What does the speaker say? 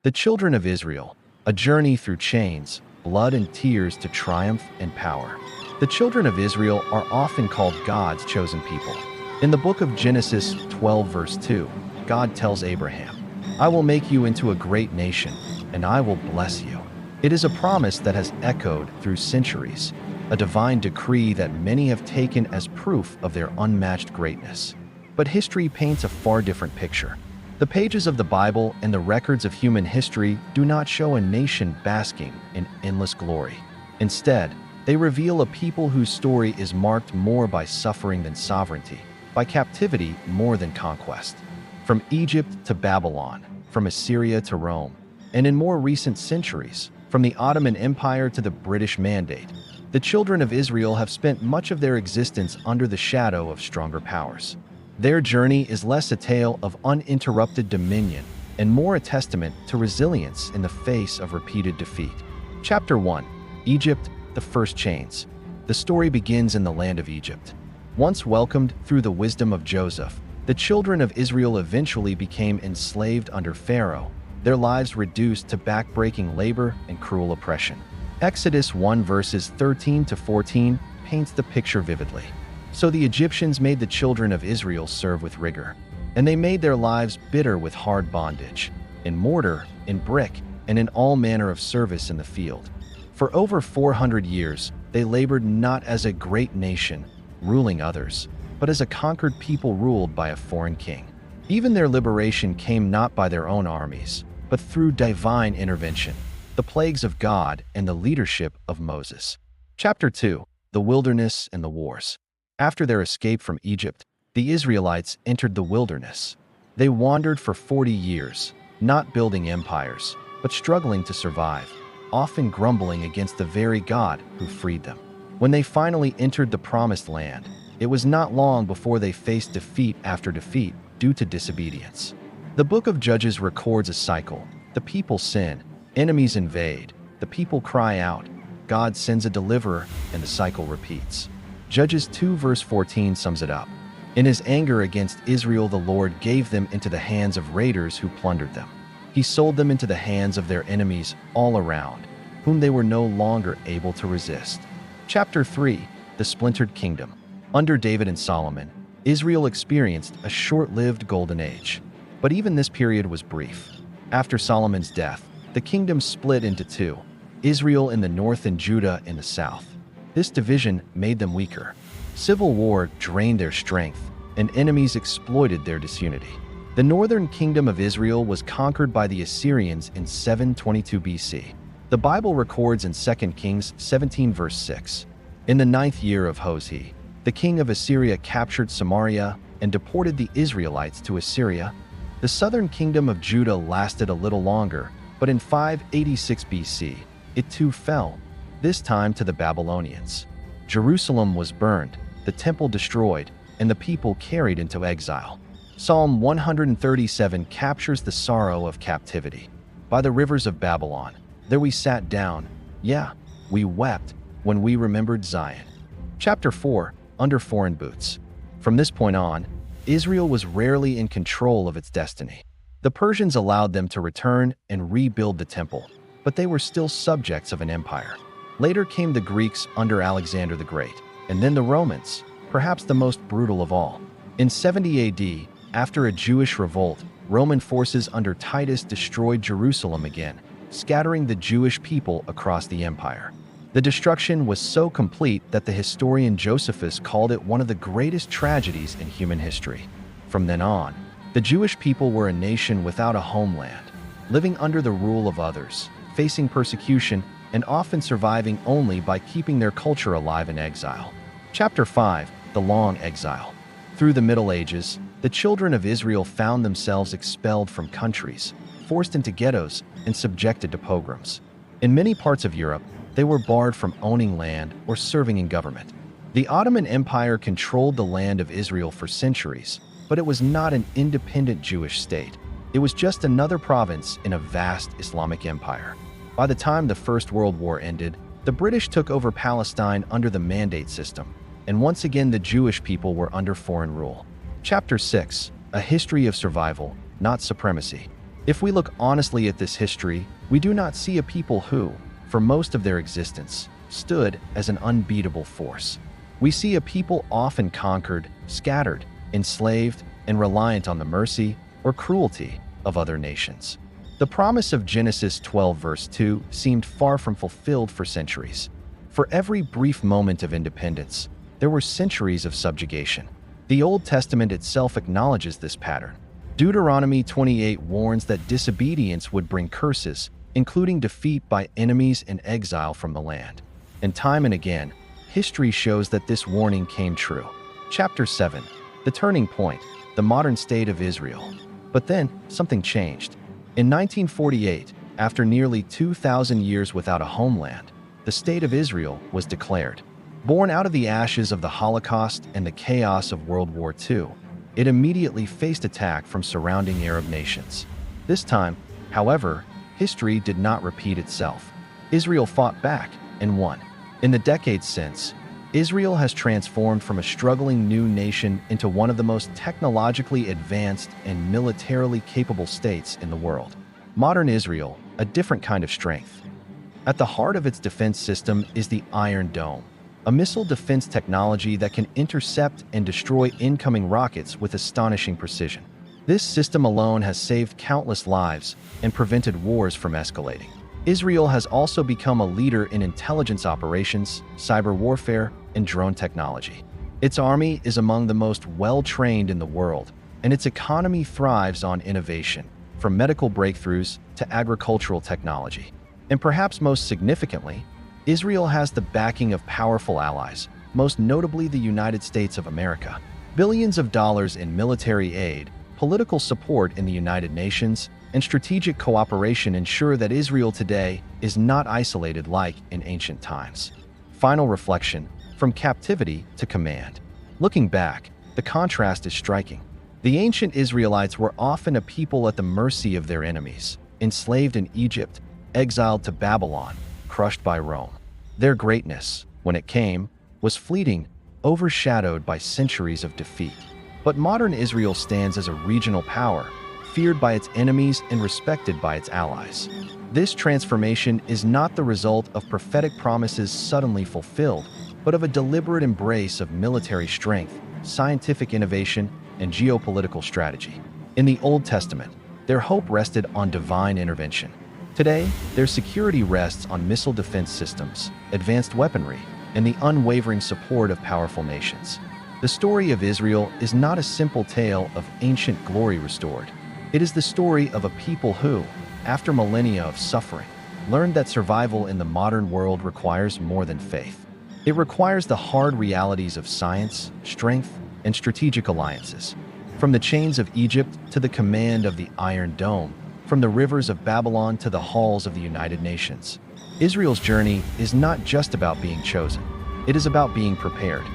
The children of Israel, a journey through chains, blood and tears to triumph and power. The children of Israel are often called God's chosen people. In the book of Genesis 12 verse 2, God tells Abraham, "I will make you into a great nation, and I will bless you." It is a promise that has echoed through centuries, a divine decree that many have taken as proof of their unmatched greatness. But history paints a far different picture. The pages of the Bible and the records of human history do not show a nation basking in endless glory. Instead, they reveal a people whose story is marked more by suffering than sovereignty, by captivity more than conquest. From Egypt to Babylon, from Assyria to Rome, and in more recent centuries, from the Ottoman Empire to the British Mandate, the children of Israel have spent much of their existence under the shadow of stronger powers. Their journey is less a tale of uninterrupted dominion and more a testament to resilience in the face of repeated defeat. Chapter 1. Egypt, the First Chains. The story begins in the land of Egypt. Once welcomed through the wisdom of Joseph, the children of Israel eventually became enslaved under Pharaoh, their lives reduced to backbreaking labor and cruel oppression. Exodus 1 verses 13 to 14 paints the picture vividly. So the Egyptians made the children of Israel serve with rigor, and they made their lives bitter with hard bondage, in mortar, in brick, and in all manner of service in the field. For over 400 years, they labored not as a great nation, ruling others, but as a conquered people ruled by a foreign king. Even their liberation came not by their own armies, but through divine intervention, the plagues of God and the leadership of Moses. Chapter 2. The Wilderness and the Wars. After their escape from Egypt, the Israelites entered the wilderness. They wandered for 40 years, not building empires, but struggling to survive, often grumbling against the very God who freed them. When they finally entered the Promised Land, it was not long before they faced defeat after defeat due to disobedience. The book of Judges records a cycle. The people sin, enemies invade, the people cry out, God sends a deliverer, and the cycle repeats. Judges 2 verse 14 sums it up. In his anger against Israel, the Lord gave them into the hands of raiders who plundered them. He sold them into the hands of their enemies all around, whom they were no longer able to resist. Chapter 3. The Splintered Kingdom. Under David and Solomon, Israel experienced a short-lived golden age. But even this period was brief. After Solomon's death, the kingdom split into two, Israel in the north and Judah in the south. This division made them weaker. Civil war drained their strength, and enemies exploited their disunity. The northern kingdom of Israel was conquered by the Assyrians in 722 BC. The Bible records in 2 Kings 17 verse 6. In the 9th year of Hoshea, the king of Assyria captured Samaria and deported the Israelites to Assyria. The southern kingdom of Judah lasted a little longer, but in 586 BC, it too fell, this time to the Babylonians. Jerusalem was burned, the temple destroyed, and the people carried into exile. Psalm 137 captures the sorrow of captivity. By the rivers of Babylon, there we sat down, yeah, we wept, when we remembered Zion. Chapter 4. Under Foreign Boots. From this point on, Israel was rarely in control of its destiny. The Persians allowed them to return and rebuild the temple, but they were still subjects of an empire. Later came the Greeks under Alexander the Great, and then the Romans, perhaps the most brutal of all. In 70 AD, after a Jewish revolt, Roman forces under Titus destroyed Jerusalem again, scattering the Jewish people across the empire. The destruction was so complete that the historian Josephus called it one of the greatest tragedies in human history. From then on, the Jewish people were a nation without a homeland, living under the rule of others, facing persecution, and often surviving only by keeping their culture alive in exile. Chapter 5. The Long Exile. Through the Middle Ages, the children of Israel found themselves expelled from countries, forced into ghettos, and subjected to pogroms. In many parts of Europe, they were barred from owning land or serving in government. The Ottoman Empire controlled the land of Israel for centuries, but it was not an independent Jewish state. It was just another province in a vast Islamic empire. By the time the First World War ended, the British took over Palestine under the Mandate system, and once again the Jewish people were under foreign rule. Chapter 6. A History of Survival, Not Supremacy. If we look honestly at this history, we do not see a people who, for most of their existence, stood as an unbeatable force. We see a people often conquered, scattered, enslaved, and reliant on the mercy or cruelty of other nations. The promise of Genesis 12 verse 2 seemed far from fulfilled for centuries. For every brief moment of independence, there were centuries of subjugation. The Old Testament itself acknowledges this pattern. Deuteronomy 28 warns that disobedience would bring curses, including defeat by enemies and exile from the land. And time and again, history shows that this warning came true. Chapter 7. The turning point, the modern state of Israel. But then, something changed. In 1948, after nearly 2,000 years without a homeland, the State of Israel was declared. Born out of the ashes of the Holocaust and the chaos of World War II, it immediately faced attack from surrounding Arab nations. This time, however, history did not repeat itself. Israel fought back and won. In the decades since, Israel has transformed from a struggling new nation into one of the most technologically advanced and militarily capable states in the world. Modern Israel, a different kind of strength. At the heart of its defense system is the Iron Dome, a missile defense technology that can intercept and destroy incoming rockets with astonishing precision. This system alone has saved countless lives and prevented wars from escalating. Israel has also become a leader in intelligence operations, cyber warfare, and drone technology. Its army is among the most well-trained in the world, and its economy thrives on innovation, from medical breakthroughs to agricultural technology. And perhaps most significantly, Israel has the backing of powerful allies, most notably the United States of America. Billions of dollars in military aid, political support in the United Nations, and strategic cooperation ensure that Israel today is not isolated like in ancient times. Final reflection, from captivity to command. Looking back, the contrast is striking. The ancient Israelites were often a people at the mercy of their enemies, enslaved in Egypt, exiled to Babylon, crushed by Rome. Their greatness, when it came, was fleeting, overshadowed by centuries of defeat. But modern Israel stands as a regional power, feared by its enemies and respected by its allies. This transformation is not the result of prophetic promises suddenly fulfilled, but of a deliberate embrace of military strength, scientific innovation, and geopolitical strategy. In the Old Testament, their hope rested on divine intervention. Today, their security rests on missile defense systems, advanced weaponry, and the unwavering support of powerful nations. The story of Israel is not a simple tale of ancient glory restored. It is the story of a people who, after millennia of suffering, learned that survival in the modern world requires more than faith. It requires the hard realities of science, strength, and strategic alliances. From the chains of Egypt to the command of the Iron Dome, from the rivers of Babylon to the halls of the United Nations, Israel's journey is not just about being chosen. It is about being prepared.